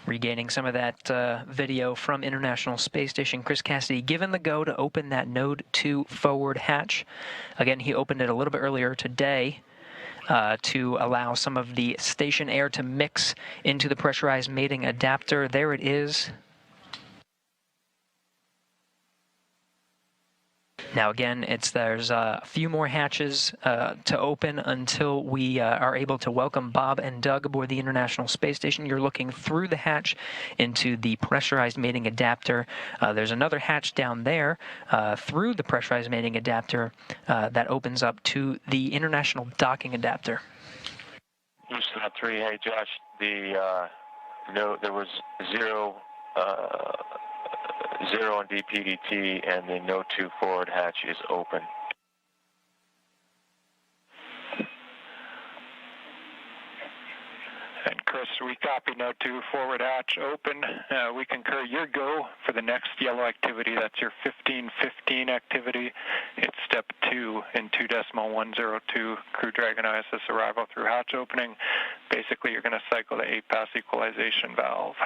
Regaining some of that video from International Space Station, Chris Cassidy given the go to open that Node 2 forward hatch. Again, he opened it a little bit earlier today to allow some of the station air to mix into the pressurized mating adapter. There it is. Now again, there's a few more hatches to open until we are able to welcome Bob and Doug aboard the International Space Station. You're looking through the hatch into the pressurized mating adapter. There's another hatch down there through the pressurized mating adapter that opens up to the International docking adapter. Houston 3, hey Josh, no, there was zero on DPDT, and the Node 2 forward hatch is open. And Chris, we copy Node 2 forward hatch open. We concur your go for the next yellow activity. That's your 1515 activity. It's step 2 in 2.102 Crew Dragon ISS arrival through hatch opening. Basically, you're going to cycle the 8-pass equalization valve.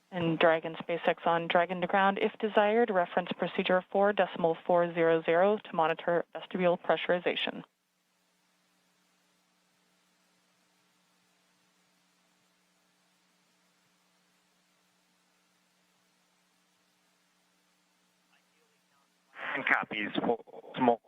And Dragon SpaceX on Dragon to ground. If desired, reference procedure 4.400 to monitor vestibule pressurization. And copies. Small.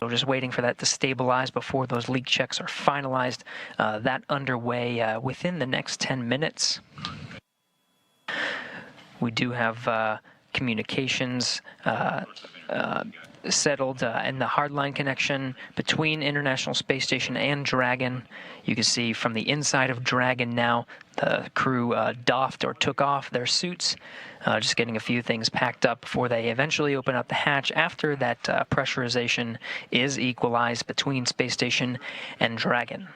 So just waiting for that to stabilize before those leak checks are finalized. That underway within the next 10 minutes. We do have communications settled in the hardline connection between International Space Station and Dragon. You can see from the inside of Dragon now, the crew doffed or took off their suits, just getting a few things packed up before they eventually open up the hatch after that pressurization is equalized between Space Station and Dragon.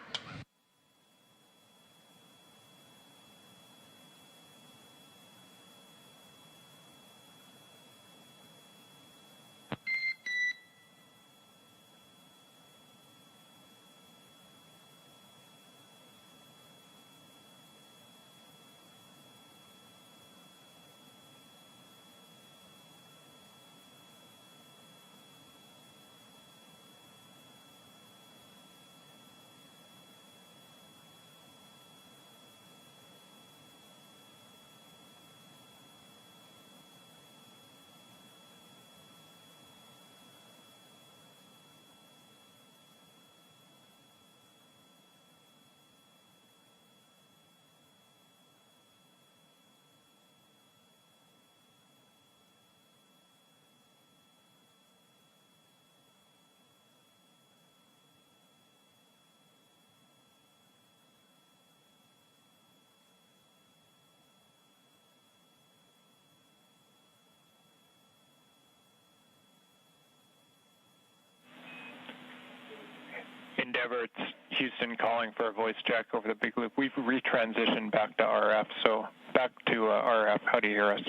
Endeavor, it's Houston calling for a voice check over the big loop. We've retransitioned back to RF, so back to RF. How do you hear us?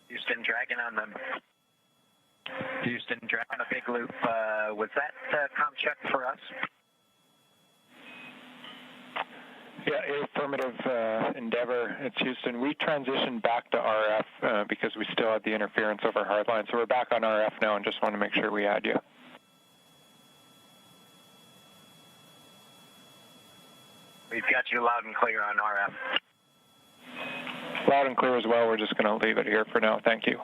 Houston, Dragon on the Houston, Dragon on a big loop. Was that comm check for us? Yeah, affirmative, Endeavor. It's Houston. We transitioned back to RF because we still had the interference over hardline. So we're back on RF now and just want to make sure we had you. We've got you loud and clear on RF. Loud and clear as well. We're just going to leave it here for now. Thank you.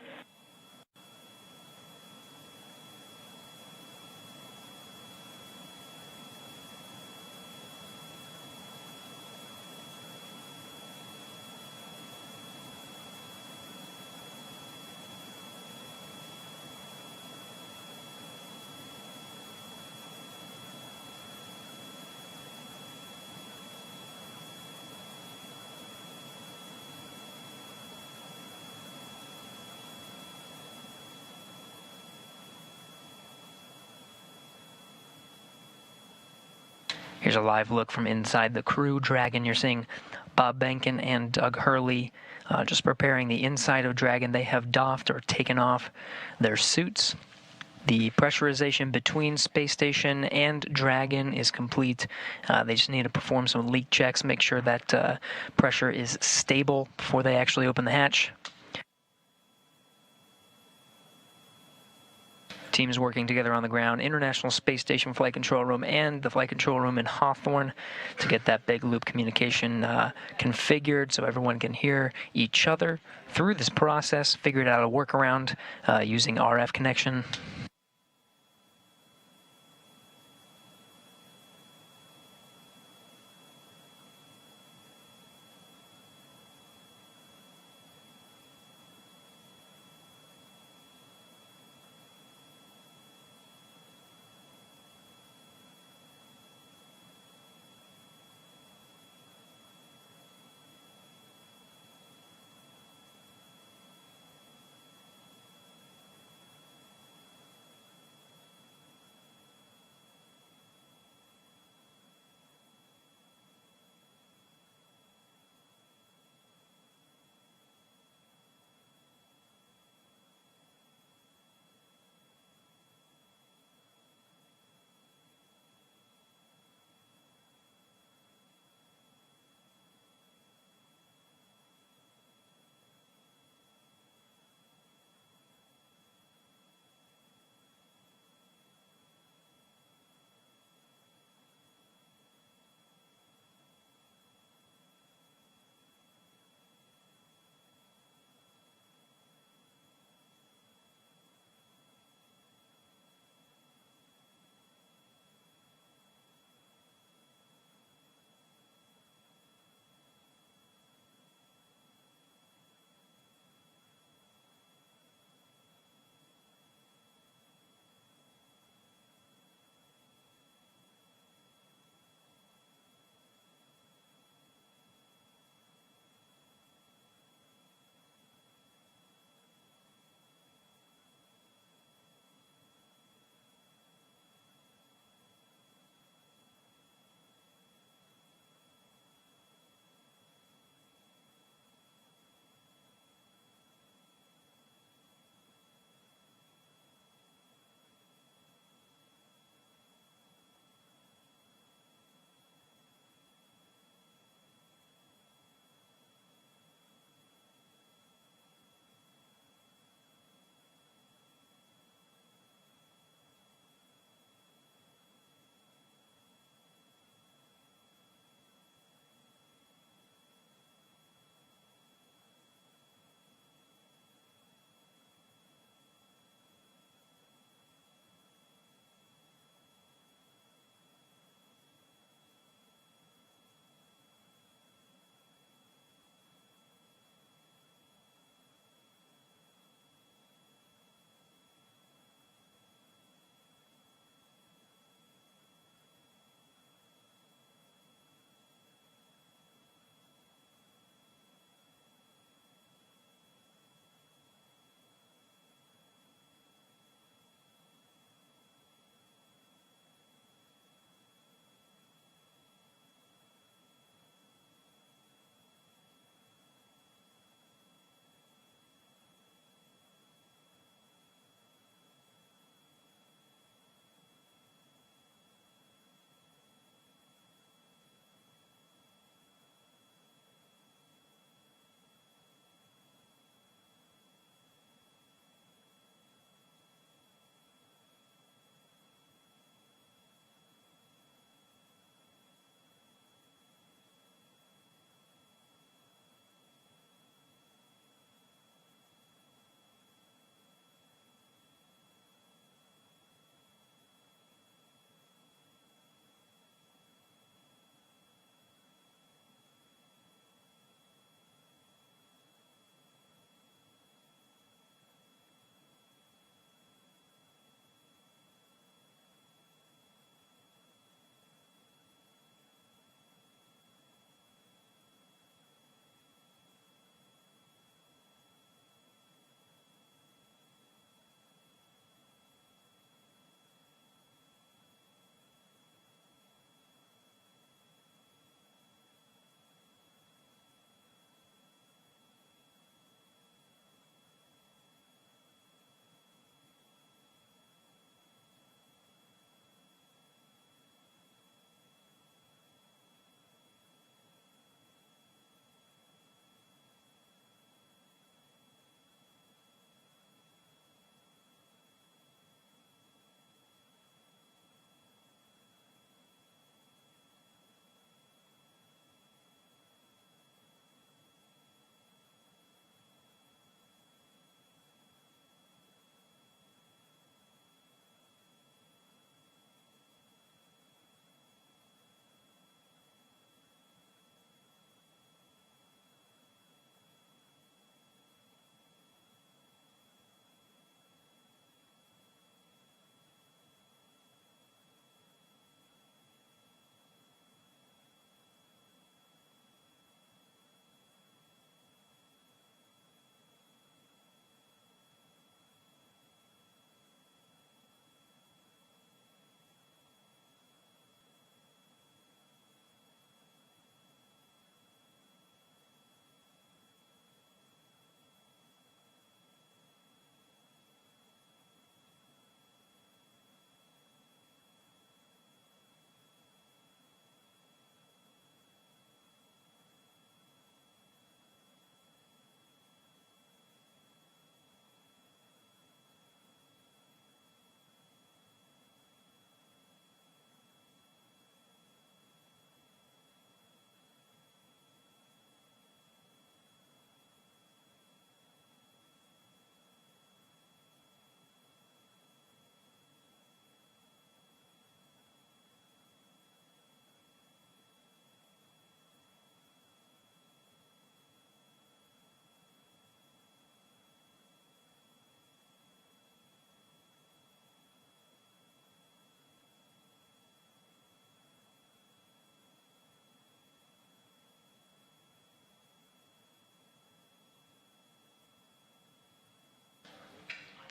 Here's a live look from inside the Crew Dragon. You're seeing Bob Benkin and Doug Hurley just preparing the inside of Dragon. They have doffed or taken off their suits. The pressurization between Space Station and Dragon is complete. They just need to perform some leak checks, make sure that pressure is stable before they actually open the hatch. Teams working together on the ground, International Space Station Flight Control Room and the Flight Control Room in Hawthorne to get that big loop communication configured so everyone can hear each other through this process, figured out a workaround using RF connection.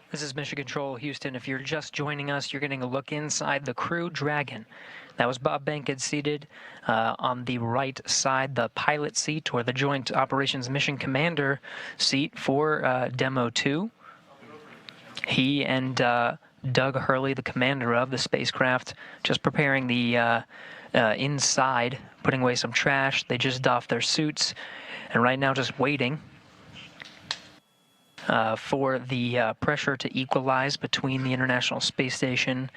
This is Mission Control, Houston. If you're just joining us, you're getting a look inside the Crew Dragon. That was Bob Bankhead seated on the right side, the pilot seat, or the Joint Operations Mission Commander seat for DM-2. He and Doug Hurley, the commander of the spacecraft, just preparing the inside, putting away some trash. They just doffed their suits, and right now just waiting for the pressure to equalize between the International Space Station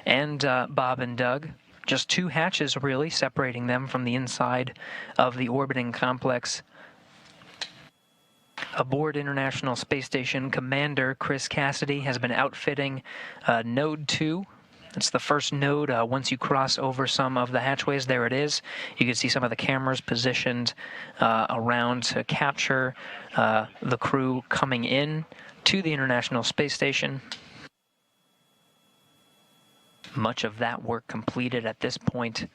and Bob and Doug. Just two hatches, really, separating them from the inside of the orbiting complex. Aboard International Space Station, Commander Chris Cassidy has been outfitting Node 2. It's the first node. Once you cross over some of the hatchways, there it is. You can see some of the cameras positioned around to capture the crew coming in to the International Space Station. Much of that work completed at this point.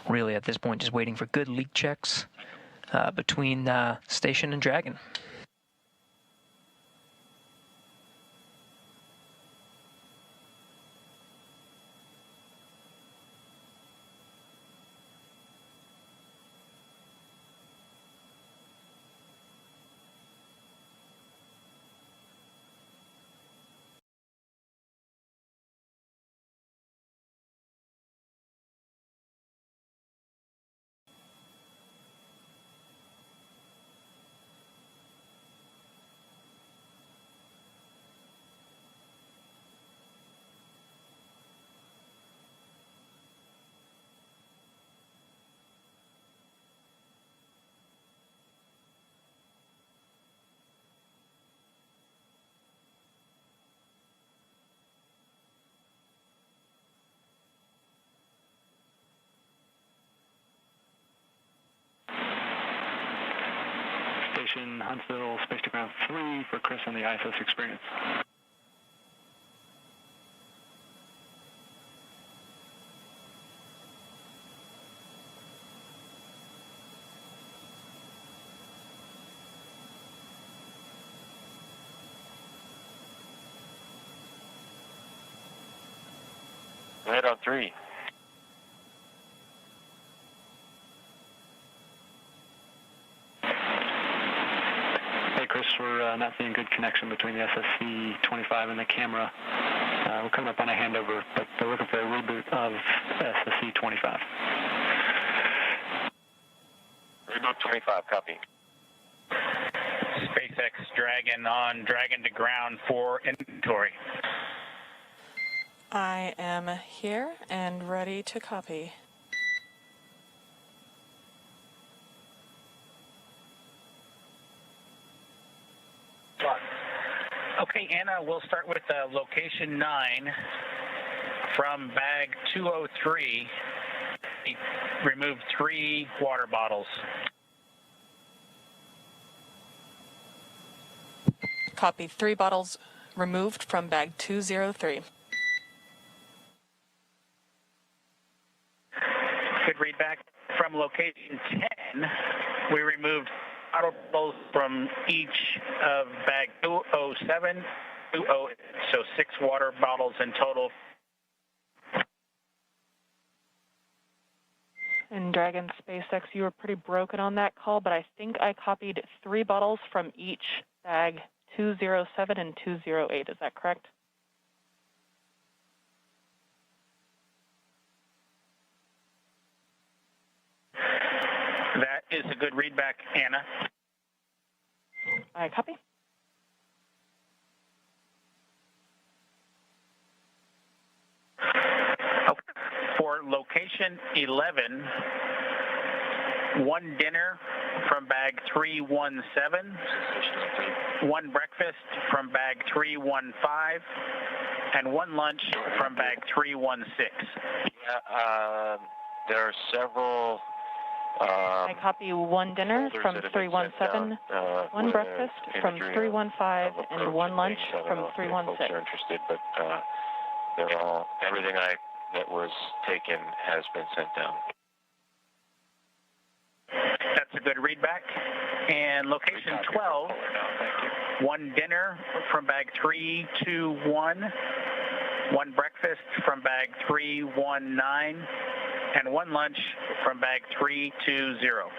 Really, at this point, just waiting for good leak checks between Station and Dragon. Station Huntsville, Space to Ground 3 for Chris on the ISS experience. Go ahead on 3. Chris, we're not seeing good connection between the SSC-25 and the camera. We're coming up on a handover, but they're looking for a reboot of SSC-25. Reboot 25, copy. SpaceX Dragon on Dragon to ground for inventory. I am here and ready to copy. Okay, Anna, we'll start with location 9 from bag 203. Remove 3 water bottles. Copy. 3 bottles removed from bag 203. Good read back from location 10. We removed bottles from each of bag 207, 208, so 6 water bottles in total. And Dragon SpaceX, you were pretty broken on that call, but I think I copied 3 bottles from each bag 207 and 208. Is that correct? That is a good readback, Anna. I copy. For location 11, 1 dinner from bag 317, 1 breakfast from bag 315, and 1 lunch from bag 316. Yeah, there are several. I copy 1 dinner from 317, 1 breakfast from 315, and 1 lunch from 316. Folks are interested, but they're all everything that was taken has been sent down. a good readback. And location 12, one dinner from bag 321, one breakfast from bag 319, and one lunch from bag 320.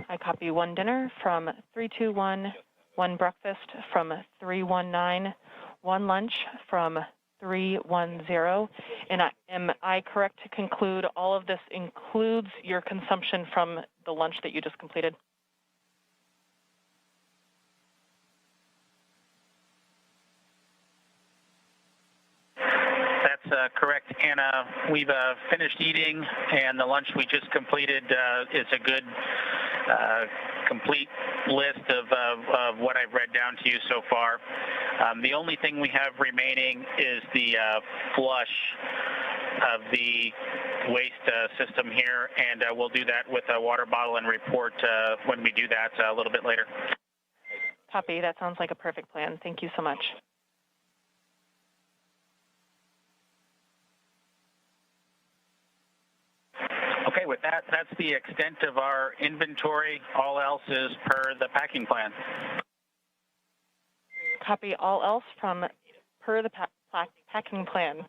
I copy one dinner from 321, one breakfast from 319, one lunch from 310. And am I correct to conclude all of this includes your consumption from the lunch that you just completed? That's correct, Anna. We've finished eating, and the lunch we just completed is a good complete list of what I've read down to you so far. The only thing we have remaining is the flush of the waste system here, and we'll do that with a water bottle and report when we do that a little bit later. Copy. That sounds like a perfect plan. Thank you so much. Okay, with that, that's the extent of our inventory. All else is per the packing plan. Copy all else from per the packing plan.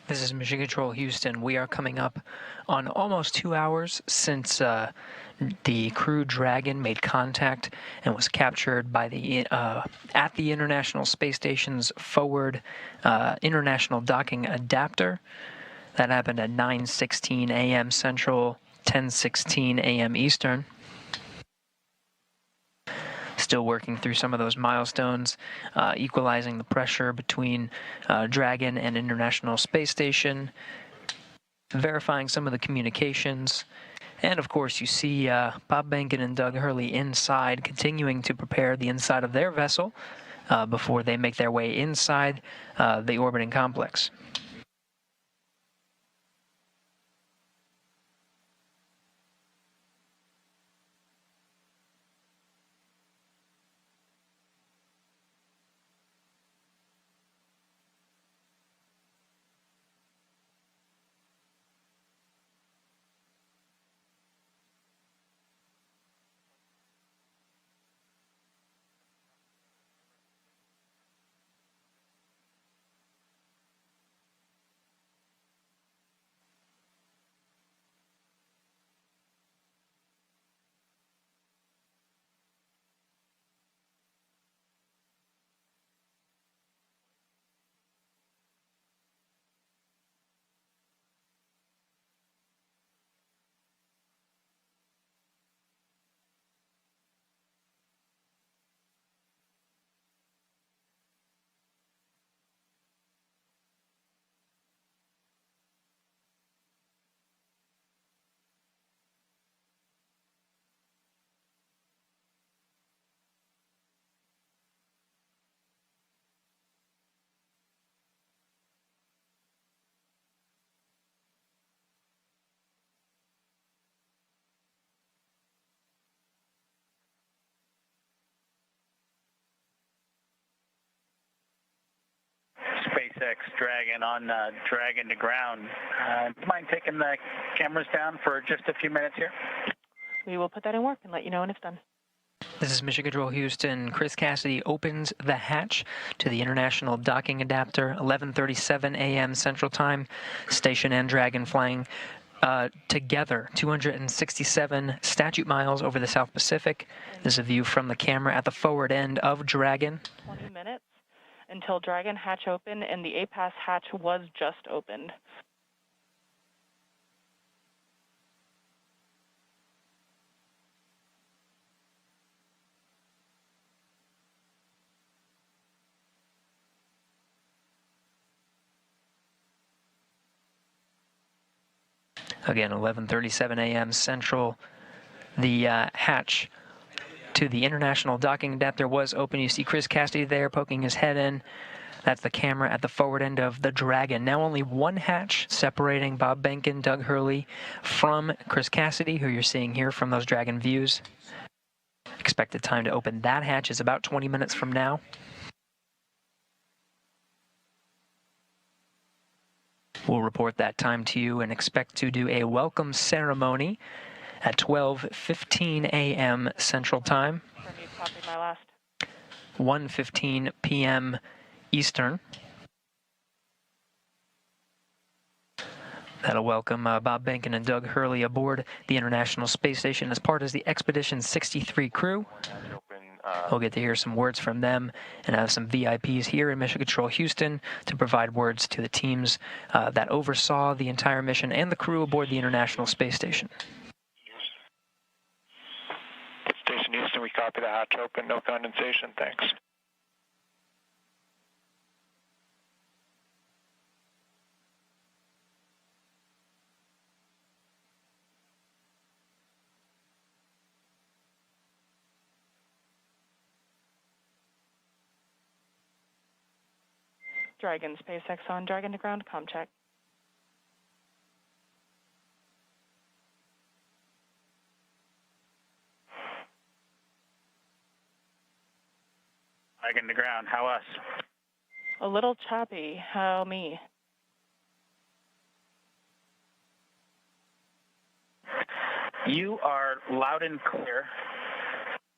This is Mission Control Houston. We are coming up on almost 2 hours since the Crew Dragon made contact and was captured by the at the International Space Station's forward International Docking Adapter. That happened at 9:16 a.m. Central, 10:16 a.m. Eastern. Still working through some of those milestones, equalizing the pressure between Dragon and International Space Station, verifying some of the communications, and of course you see Bob Behnken and Doug Hurley inside, continuing to prepare the inside of their vessel before they make their way inside the orbiting complex. Dragon on Dragon to ground. Do you mind taking the cameras down for just a few minutes here? We will put that in work and let you know when it's done. This is Mission Control Houston. Chris Cassidy opens the hatch to the International Docking Adapter, 11:37 a.m. Central Time. Station and Dragon flying together, 267 statute miles over the South Pacific. This is a view from the camera at the forward end of Dragon. 20 minutes until Dragon hatch opened, and the A-Pass hatch was just opened. Again, 11:37 a.m. Central. The hatch to the International Docking Adapter was open. You see Chris Cassidy there poking his head in. That's the camera at the forward end of the Dragon. Now only one hatch separating Bob Behnken, Doug Hurley from Chris Cassidy, who you're seeing here from those Dragon views. Expected time to open that hatch is about 20 minutes from now. We'll report that time to you and expect to do a welcome ceremony at 12:15 a.m. Central Time, 1:15 p.m. Eastern. That'll welcome Bob Behnken and Doug Hurley aboard the International Space Station as part of the Expedition 63 crew. We'll get to hear some words from them and have some VIPs here in Mission Control Houston to provide words to the teams that oversaw the entire mission and the crew aboard the International Space Station. Station Houston, we copy the hatch open, no condensation, thanks. Dragon, SpaceX on Dragon to ground, comm check. Dragon to ground, how us? A little choppy, how me? You are loud and clear.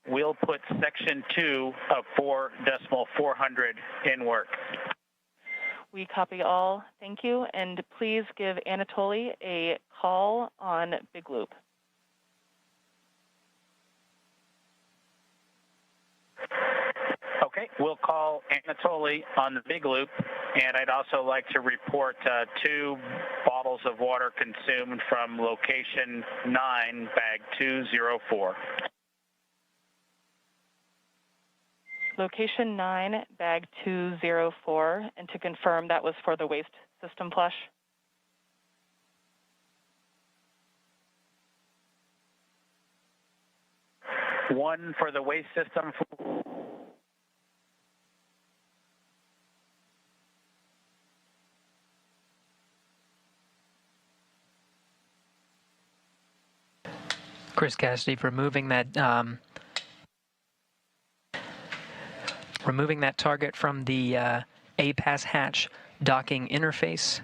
We'll put section 2 of 4.400 in work. We copy all, thank you, and please give Anatoly a call on Big Loop. Okay, we'll call Anatoly on the Big Loop, and I'd also like to report 2 bottles of water consumed from location 9, bag 204. Location 9, bag 204, and to confirm that was for the waste system flush. One for the waste system. Chris Cassidy removing that target from the A-Pass hatch docking interface.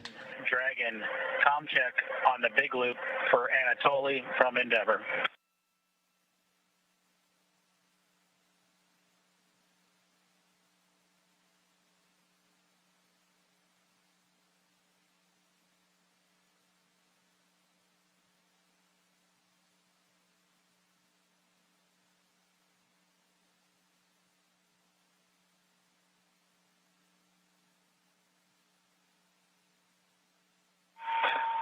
Dragon, comm check on the Big Loop for Anatoly from Endeavour.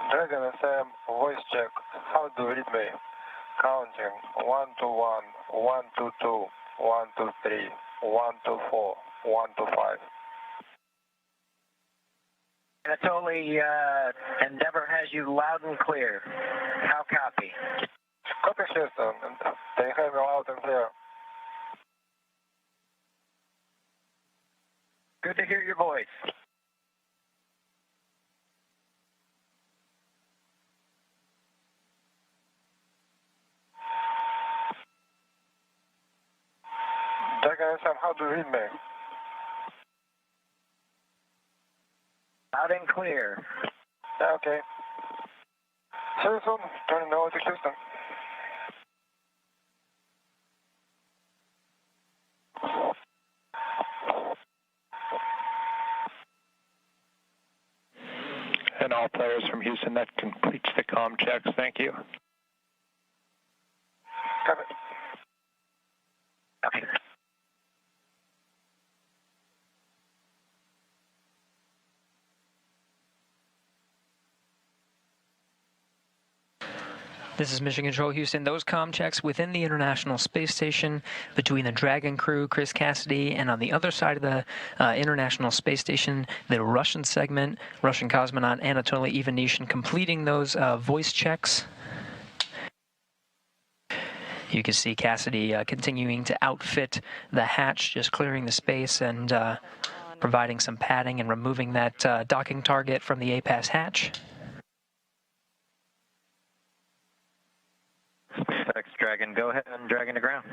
Dragon FM, voice check. How do you read me? Counting 1 to 1, 1 to 2, 1 to 3, 1 to 4, 1 to 5. Anatoly, Endeavour has you loud and clear. How copy? Copy, Houston. They have you loud and clear. Good to hear your voice. Dragon FM, how do you read me? Loud and clear. Okay. See you soon. Turning over to Houston. And all players from Houston, that completes the comm checks. Thank you. Copy. Okay. This is Mission Control Houston. Those comm checks within the International Space Station between the Dragon crew, Chris Cassidy, and on the other side of the International Space Station, the Russian segment, Russian cosmonaut Anatoly Ivanishin, completing those voice checks. You can see Cassidy continuing to outfit the hatch, just clearing the space and providing some padding and removing that docking target from the APAS hatch. SpaceX Dragon, go ahead and Dragon to ground.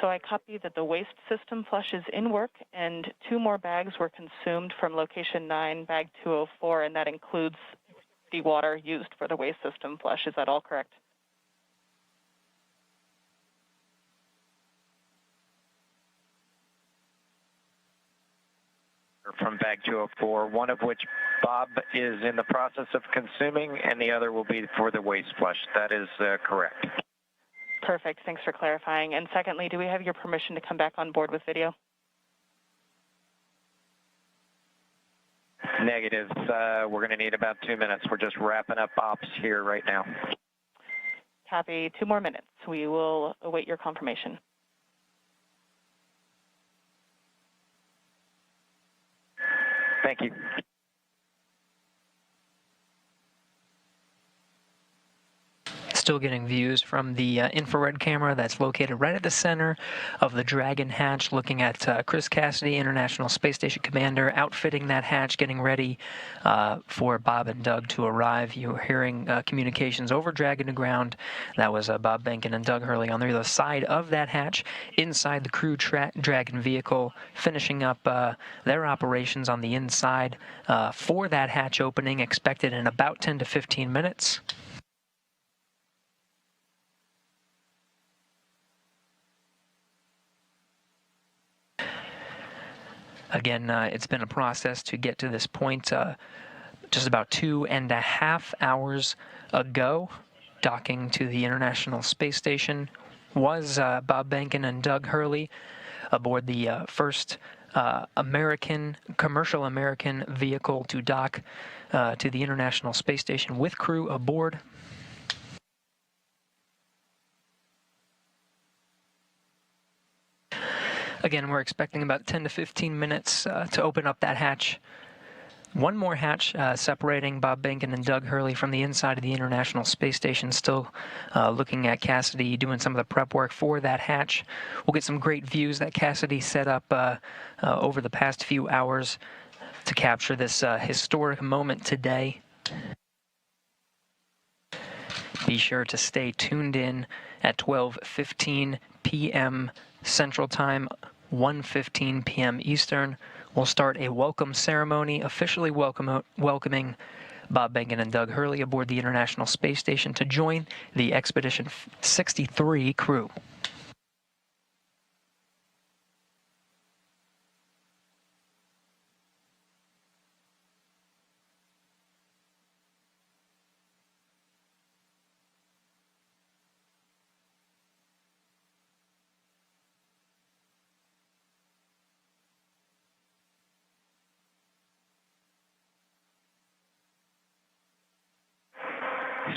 So I copy that the waste system flush is in work, and 2 more bags were consumed from location 9, bag 204, and that includes the water used for the waste system flush. Is that all correct? From bag 204, one of which Bob is in the process of consuming, and the other will be for the waste flush. That is correct. Perfect. Thanks for clarifying. And secondly, do we have your permission to come back on board with video? Negative. We're going to need about 2 minutes. We're just wrapping up ops here right now. Copy. 2 more minutes. We will await your confirmation. Thank you. Still getting views from the infrared camera that's located right at the center of the Dragon hatch, looking at Chris Cassidy, International Space Station Commander, outfitting that hatch, getting ready for Bob and Doug to arrive. You're hearing communications over Dragon to ground. That was Bob Behnken and Doug Hurley on the other side of that hatch, inside the crew Dragon vehicle, finishing up their operations on the inside for that hatch opening, expected in about 10 to 15 minutes. Again, it's been a process to get to this point. Just about 2.5 hours ago, docking to the International Space Station was Bob Behnken and Doug Hurley aboard the first commercial American vehicle to dock to the International Space Station with crew aboard. Again, we're expecting about 10 to 15 minutes to open up that hatch. One more hatch separating Bob Behnken and Doug Hurley from the inside of the International Space Station. Still looking at Cassidy doing some of the prep work for that hatch. We'll get some great views that Cassidy set up over the past few hours to capture this historic moment today. Be sure to stay tuned in at 12:15 p.m. Central Time, 1:15 p.m. Eastern. We'll start a welcome ceremony, officially welcoming Bob Behnken and Doug Hurley aboard the International Space Station to join the Expedition 63 crew.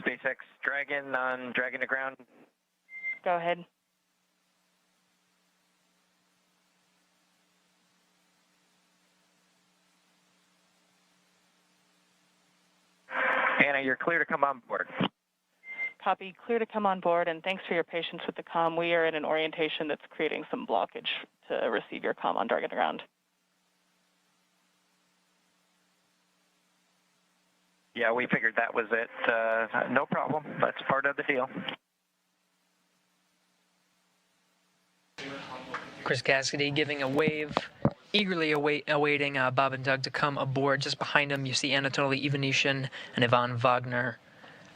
SpaceX Dragon on Dragon to ground. Go ahead. Anna, you're clear to come on board. Copy. Clear to come on board, and thanks for your patience with the comm. We are in an orientation that's creating some blockage to receive your comm on Dragon to ground. Yeah, we figured that was it. No problem. That's part of the deal. Chris Cassidy giving a wave eagerly awaiting Bob and Doug to come aboard. Just behind them, you see Anatoly Ivanishin and Ivan Wagner,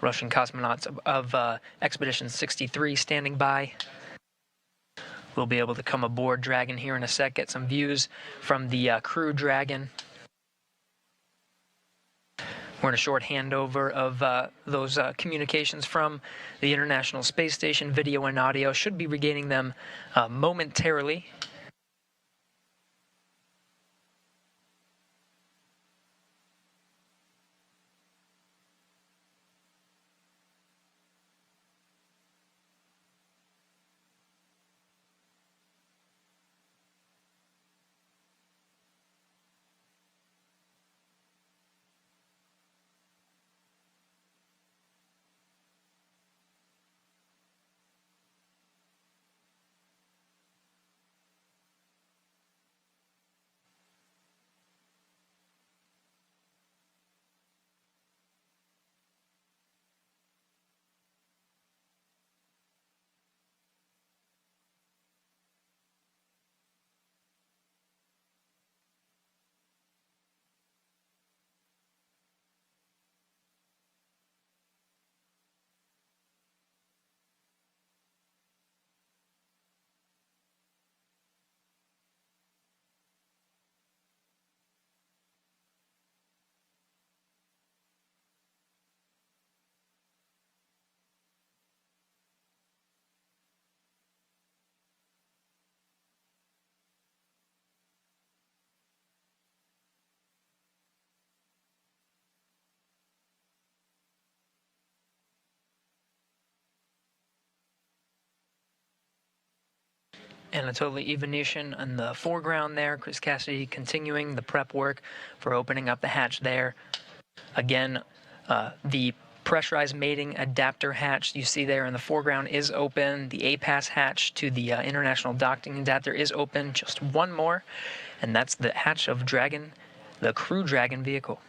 Russian cosmonauts of Expedition 63, standing by. We'll be able to come aboard Dragon here in a sec, get some views from the crew Dragon. We're in a short handover of those communications from the International Space Station. Video and audio should be regaining them momentarily. Anatoly Ivanishin in the foreground there. Chris Cassidy continuing the prep work for opening up the hatch there. Again, the pressurized mating adapter hatch you see there in the foreground is open. The APAS hatch to the International Docking Adapter is open. Just one more, and that's the hatch of Dragon, the Crew Dragon vehicle.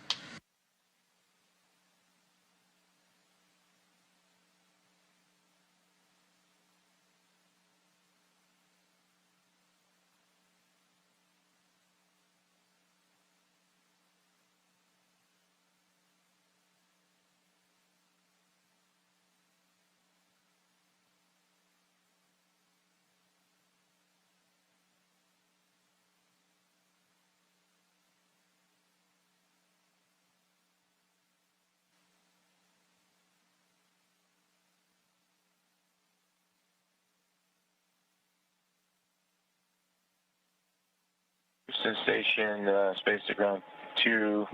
Houston Station, space to ground 2.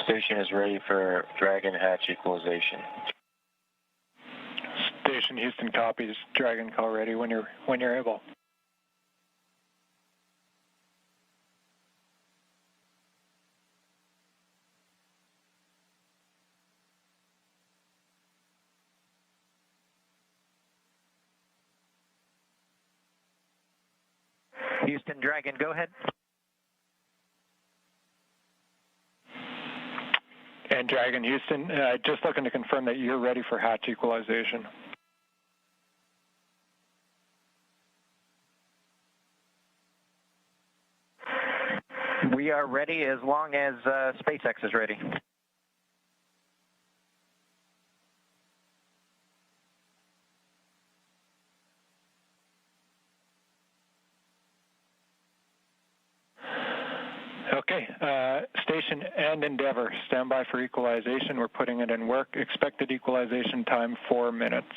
Station is ready for Dragon hatch equalization. Station Houston copies. Dragon call ready when you're able. Houston Dragon, go ahead. And Dragon Houston, just looking to confirm that you're ready for hatch equalization. We are ready as long as SpaceX is ready. Okay, Station and Endeavour, stand by for equalization. We're putting it in work. Expected equalization time, 4 minutes.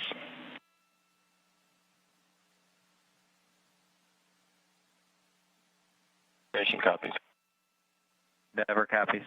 Station copies. Endeavour copies.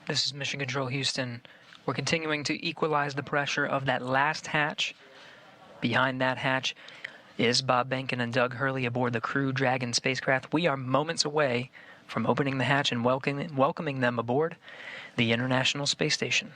This is Mission Control Houston. We're continuing to equalize the pressure of that last hatch. Behind that hatch is Bob Behnken and Doug Hurley aboard the Crew Dragon spacecraft. We are moments away from opening the hatch and welcoming them aboard the International Space Station.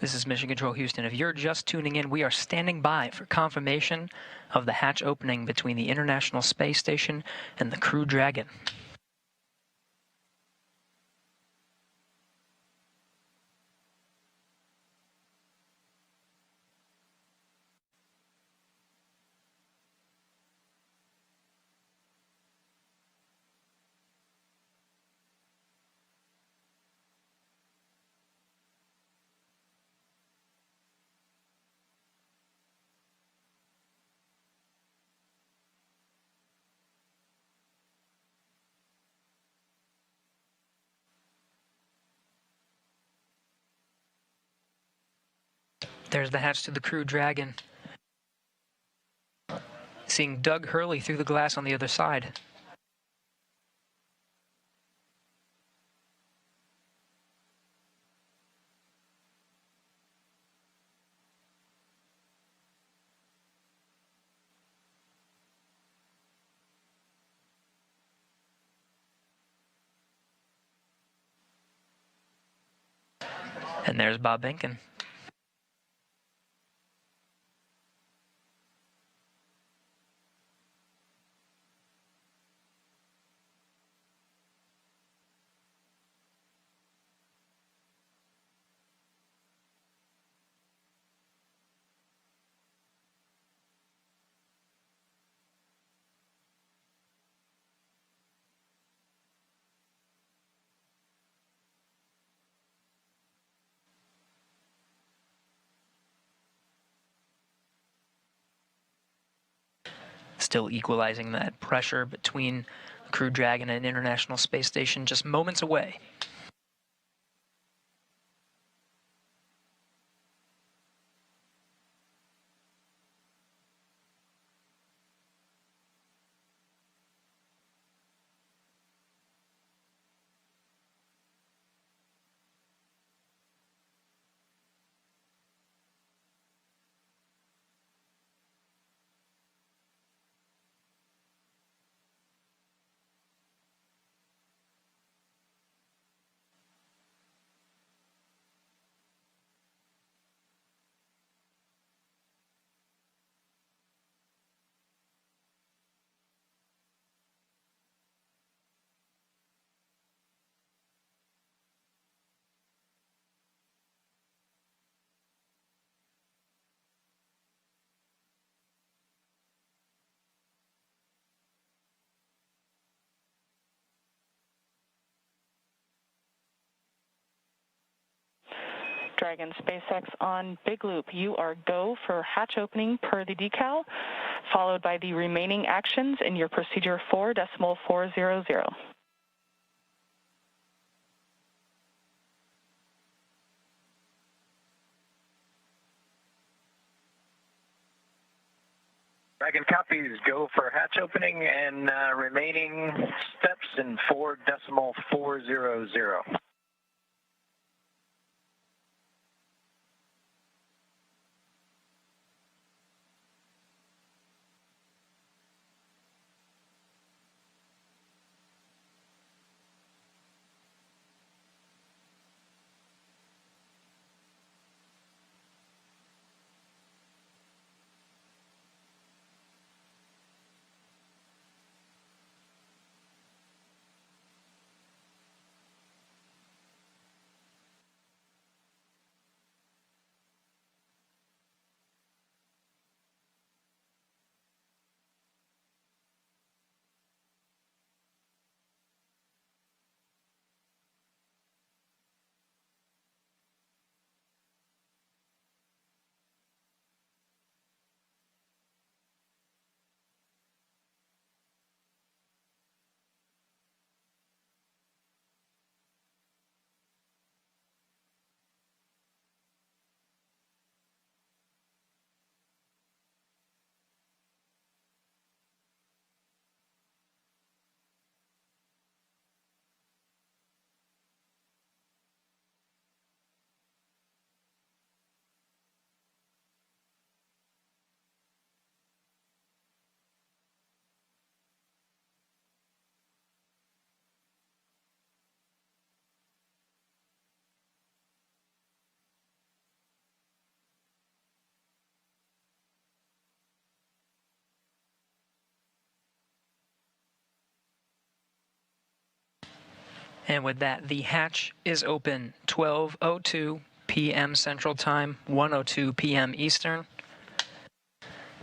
This is Mission Control Houston. If you're just tuning in, we are standing by for confirmation of the hatch opening between the International Space Station and the Crew Dragon. There's the hatch to the Crew Dragon. Seeing Doug Hurley through the glass on the other side. And there's Bob Behnken. Still equalizing that pressure between the Crew Dragon and International Space Station, just moments away. Dragon SpaceX on Big Loop. You are go for hatch opening per the decal, followed by the remaining actions in your procedure 4.400. Dragon copies, go for hatch opening and remaining steps in 4.400. And with that, the hatch is open 12:02 p.m. Central Time, 1:02 p.m. Eastern.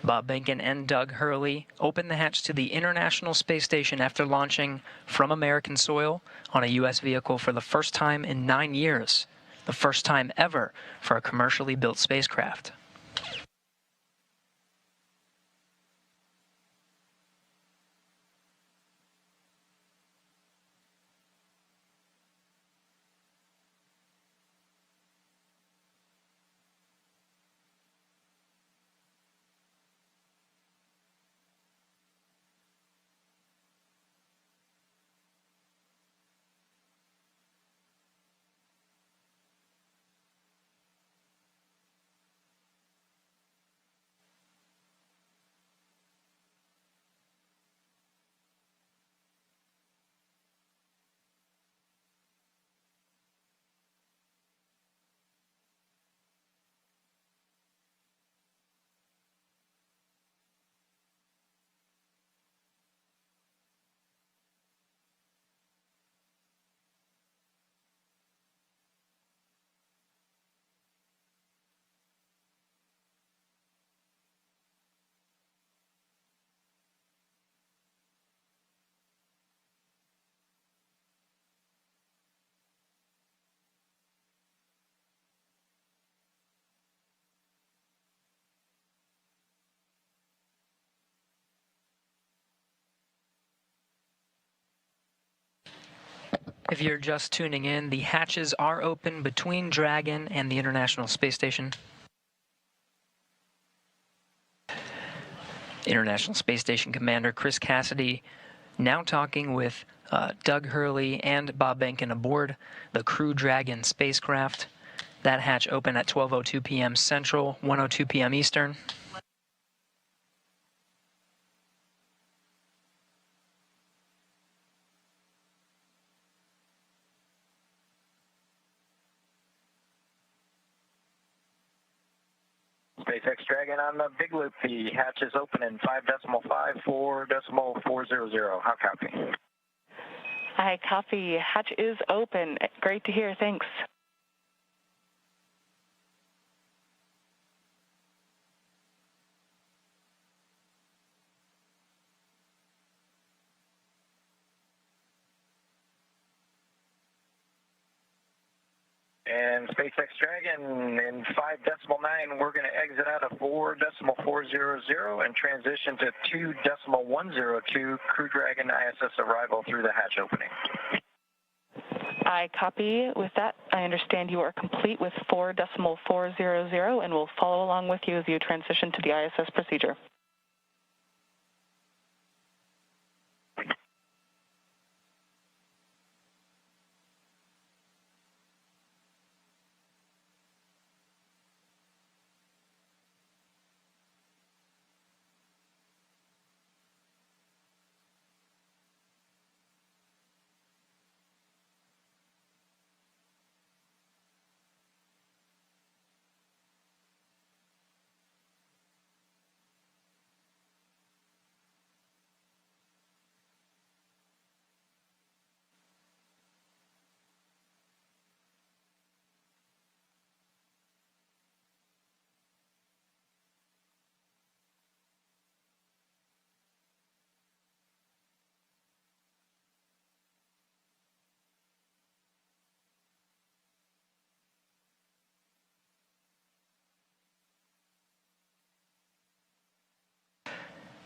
Bob Behnken and Doug Hurley opened the hatch to the International Space Station after launching from American soil on a U.S. vehicle for the first time in 9 years, the first time ever for a commercially built spacecraft. If you're just tuning in, the hatches are open between Dragon and the International Space Station. International Space Station Commander Chris Cassidy now talking with Doug Hurley and Bob Behnken aboard the Crew Dragon spacecraft. That hatch open at 12:02 p.m. Central, 1:02 p.m. Eastern. SpaceX Dragon on the Big Loop. The hatch is open in 5.5, 4.400. How copy? I copy. Hatch is open. Great to hear. Thanks. And SpaceX Dragon in 5.9, we're going to exit out of 4.400 and transition to 2.102 Crew Dragon ISS arrival through the hatch opening. I copy. With that, I understand you are complete with 4.400 and will follow along with you as you transition to the ISS procedure.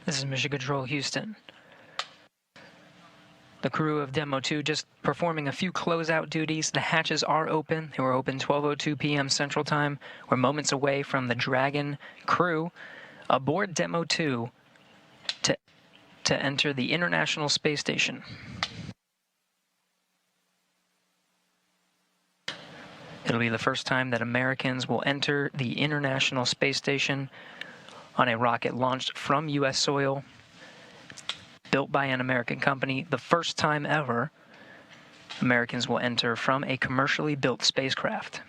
This is Mission Control Houston. The crew of DM-2 just performing a few closeout duties. The hatches are open. They were open 12:02 p.m. Central Time. We're moments away from the Dragon crew aboard DM-2 to enter the International Space Station. It'll be the first time that Americans will enter the International Space Station on a rocket launched from U.S. soil, built by an American company. The first time ever Americans will enter from a commercially built spacecraft.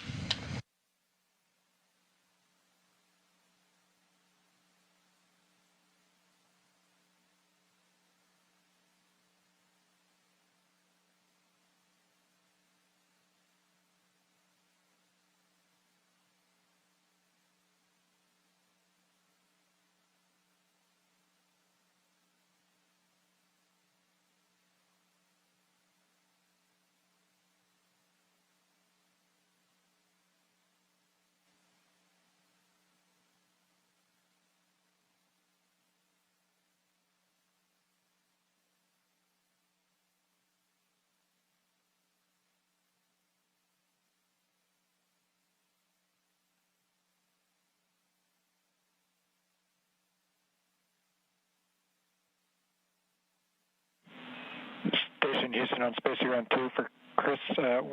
Station Houston on Space Run 2 for Chris.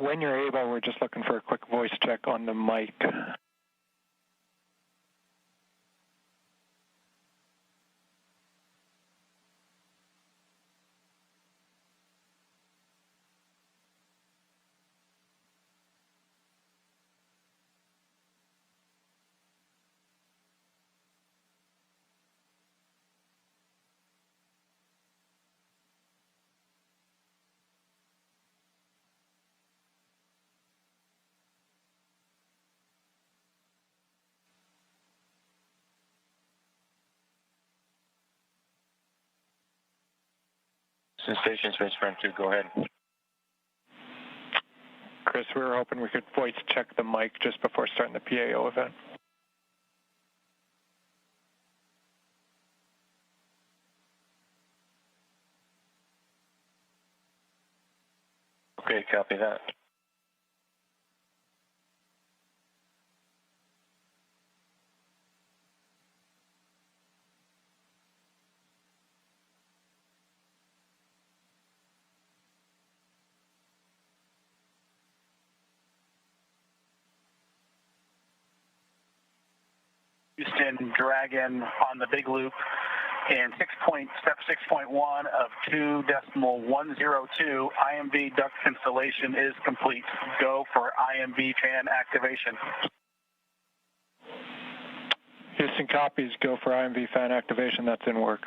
When you're able, we're just looking for a quick voice check on the mic. Station Space Run 2, go ahead. Chris, we were hoping we could voice check the mic just before starting the PAO event. Okay, copy that. Houston Dragon on the big loop in step 6.1 of 2.102. IMV duct installation is complete. Go for IMV fan activation. Houston copies. Go for IMV fan activation. That's in work.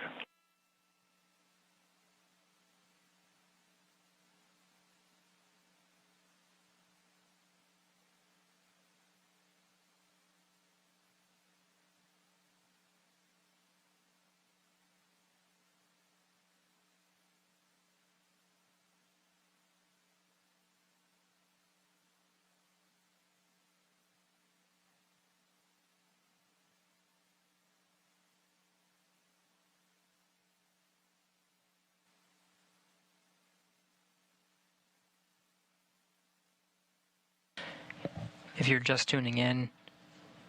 If you're just tuning in,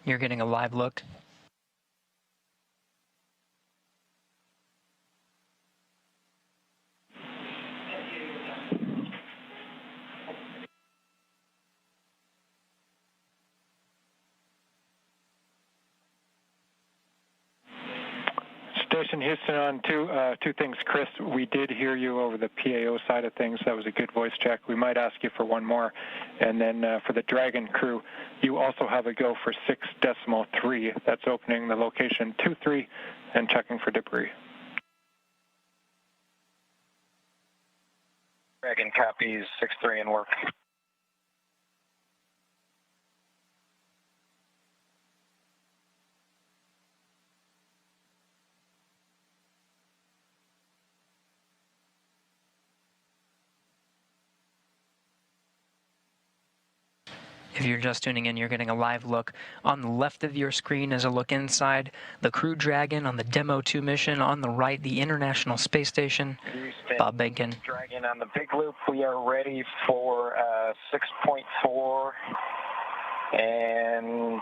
you're getting a live look. Station Houston on two things. Chris, we did hear you over the PAO side of things. That was a good voice check. We might ask you for one more. And then for the Dragon crew, you also have a go for 6.3. That's opening the location 23 and checking for debris. Dragon copies 6-3 and work. If you're just tuning in, you're getting a live look. On the left of your screen is a look inside the Crew Dragon on the DM-2 mission. On the right, the International Space Station. Houston, Bob Behnken. Dragon on the big loop. We are ready for 6.4 and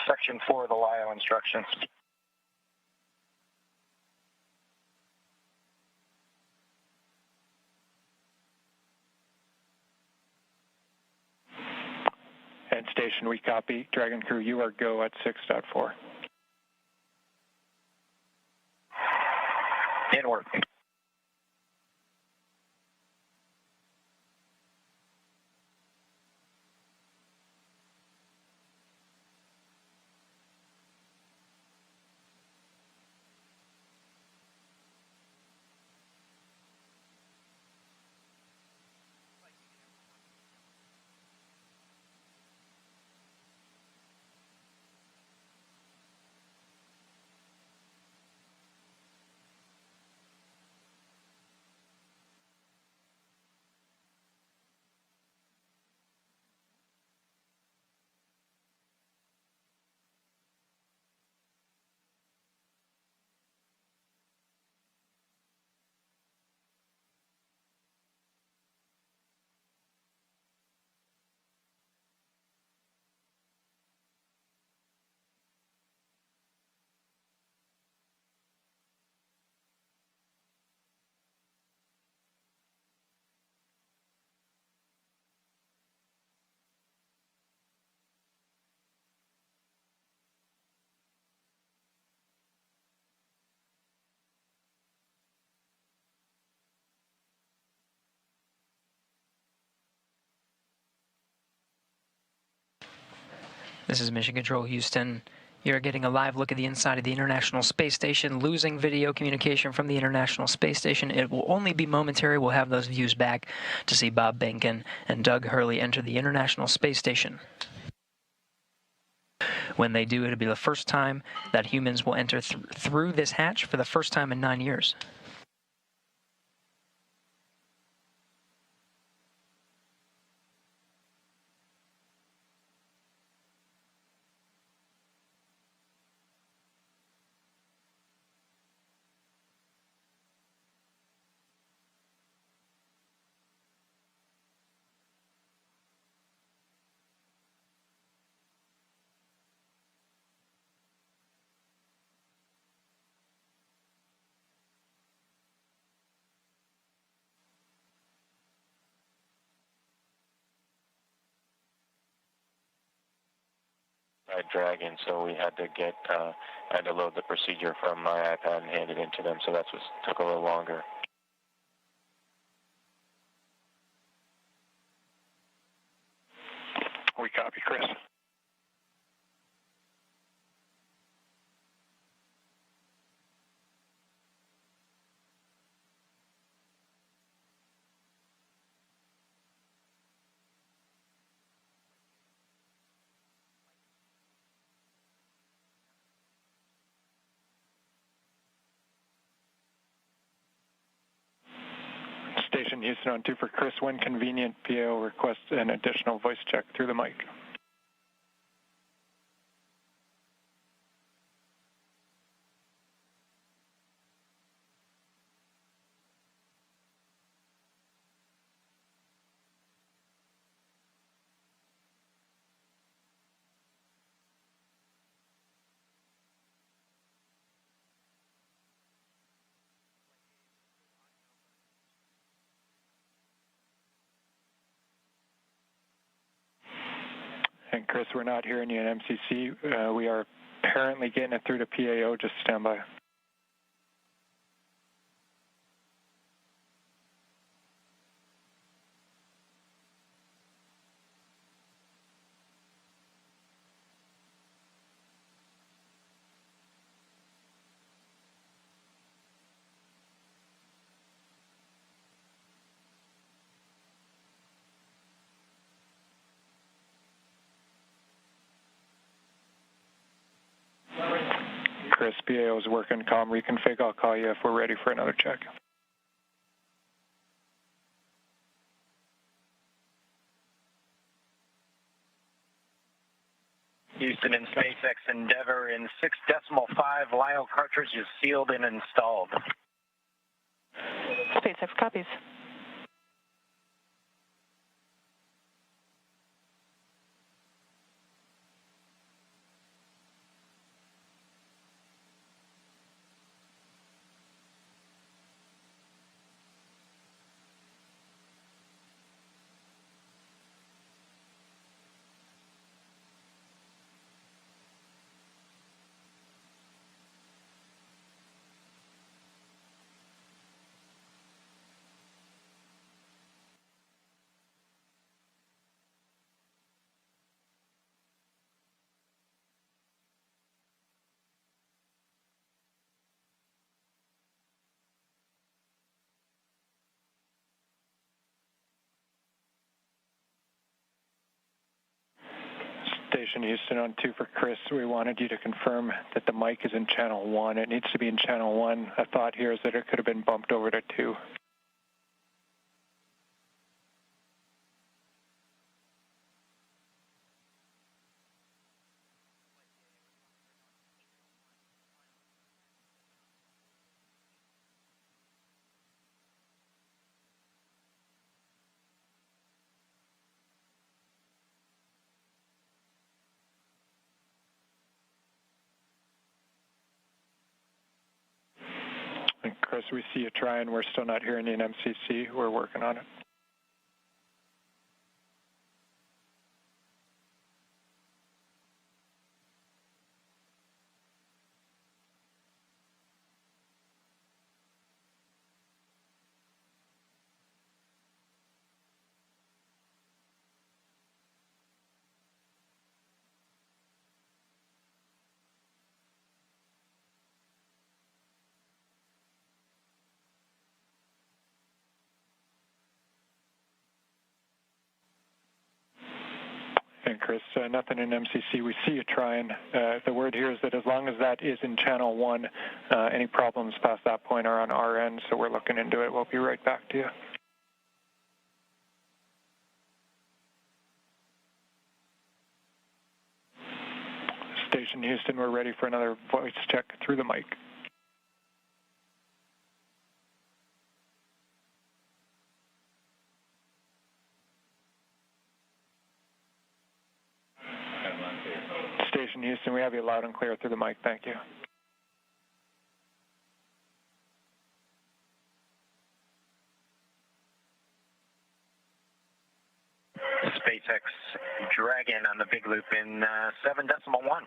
section 4 of the LIO instructions. And station, we copy. Dragon crew, you are go at 6.4. In work. This is Mission Control Houston. You're getting a live look at the inside of the International Space Station, losing video communication from the International Space Station. It will only be momentary. We'll have those views back to see Bob Behnken and Doug Hurley enter the International Space Station. When they do, it'll be the first time that humans will enter through this hatch for the first time in 9 years. Dragon, so we had to I had to load the procedure from my iPad and hand it into them, so that's what took a little longer. We copy, Chris. Station Houston on 2 for Chris. When convenient, PO requests an additional voice check through the mic. Chris, we're not hearing you in MCC. We are apparently getting it through to PAO. Just stand by. Chris, PAO is working. Comm reconfig. I'll call you if we're ready for another check. Houston and SpaceX Endeavour in 6.5 LIO cartridge is sealed and installed. SpaceX copies. Station Houston on 2 for Chris. We wanted you to confirm that the mic is in channel 1. It needs to be in channel 1. A thought here is that it could have been bumped over to 2. And Chris, we see you trying. We're still not hearing you in MCC. We're working on it. And Chris, nothing in MCC. We see you trying. The word here is that as long as that is in channel 1, any problems past that point are on our end, so we're looking into it. We'll be right back to you. Station Houston, we're ready for another voice check through the mic. Station Houston, we have you loud and clear through the mic. Thank you. SpaceX Dragon on the big loop in 7.1.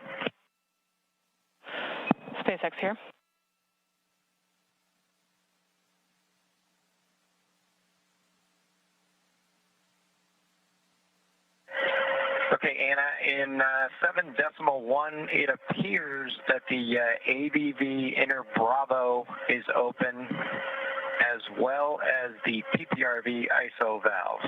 SpaceX here. Okay, Anna, in 7.1, it appears that the AVV inner Bravo is open, as well as the PPRV ISO valve.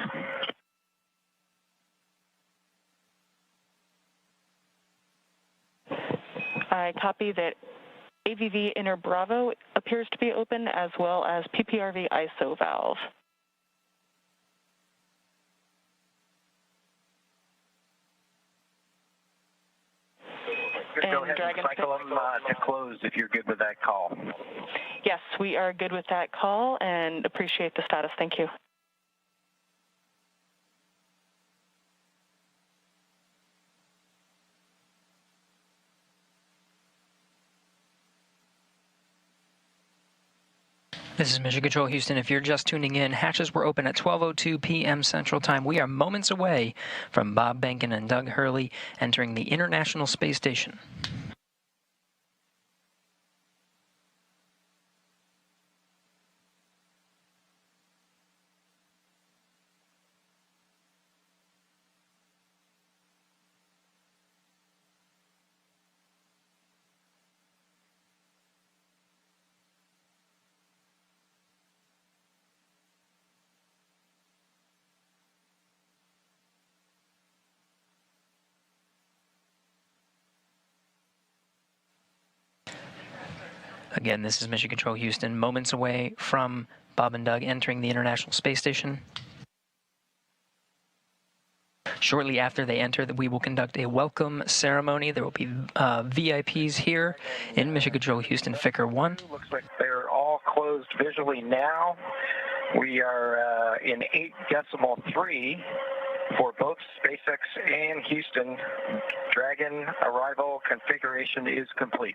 I copy that AVV inner Bravo appears to be open, as well as PPRV ISO valve. Go ahead and cycle them to close if you're good with that call. Yes, we are good with that call and appreciate the status. Thank you. This is Mission Control Houston. If you're just tuning in, hatches were open at 12:02 p.m. Central Time. We are moments away from Bob Behnken and Doug Hurley entering the International Space Station. Again, this is Mission Control Houston, moments away from Bob and Doug entering the International Space Station. Shortly after they enter, we will conduct a welcome ceremony. There will be VIPs here in Mission Control Houston, Ficker 1. Looks like they're all closed visually now. We are in 8.3 for both SpaceX and Houston. Dragon arrival configuration is complete.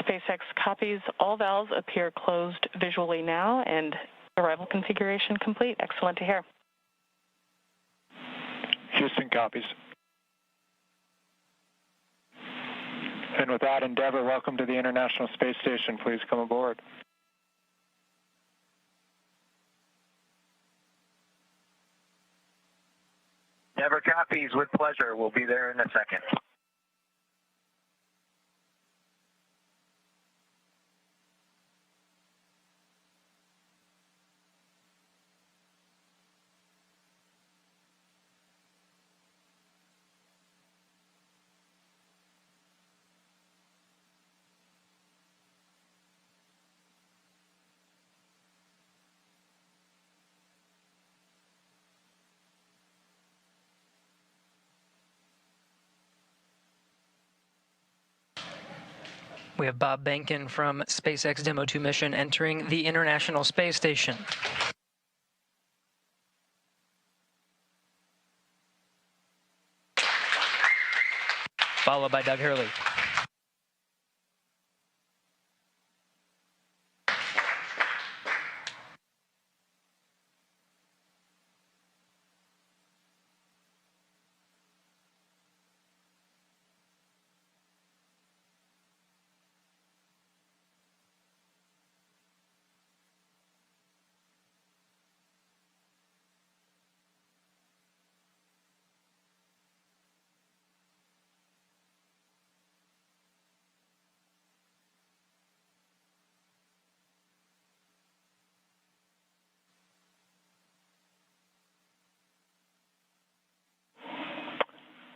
SpaceX copies. All valves appear closed visually now, and arrival configuration complete. Excellent to hear. Houston copies. And with that, Endeavour, welcome to the International Space Station. Please come aboard. Endeavour copies with pleasure. We'll be there in a second. We have Bob Behnken from SpaceX Demo-2 mission entering the International Space Station. Followed by Doug Hurley.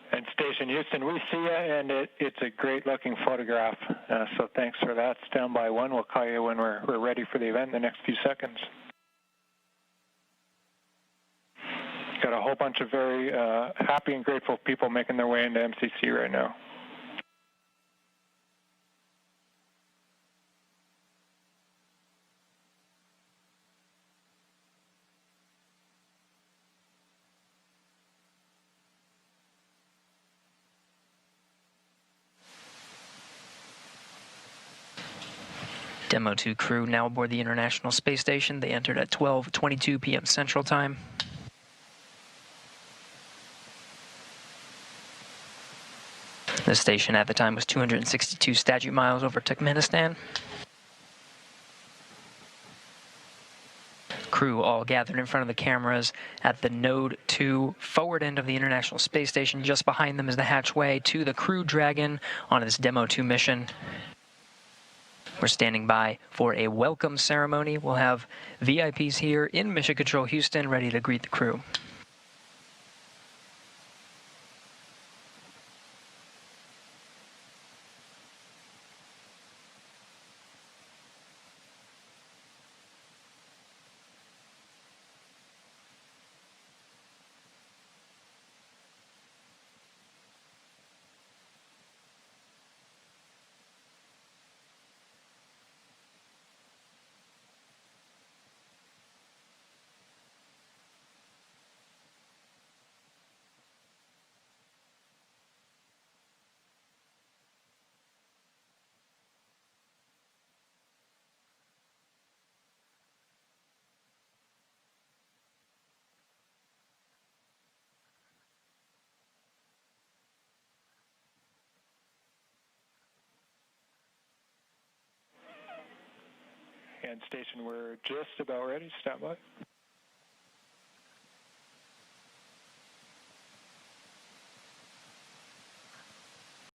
And Station Houston, we see you, and it's a great-looking photograph. So thanks for that. Stand by one. We'll call you when we're ready for the event in the next few seconds. Got a whole bunch of very happy and grateful people making their way into MCC right now. Demo-2 crew now aboard the International Space Station. They entered at 12:22 p.m. Central Time. The station at the time was 262 statute miles over Turkmenistan. Crew all gathered in front of the cameras at the Node 2 forward end of the International Space Station. Just behind them is the hatchway to the Crew Dragon on this Demo-2 mission. We're standing by for a welcome ceremony. We'll have VIPs here in Mission Control Houston ready to greet the crew. And station, we're just about ready. Stand by.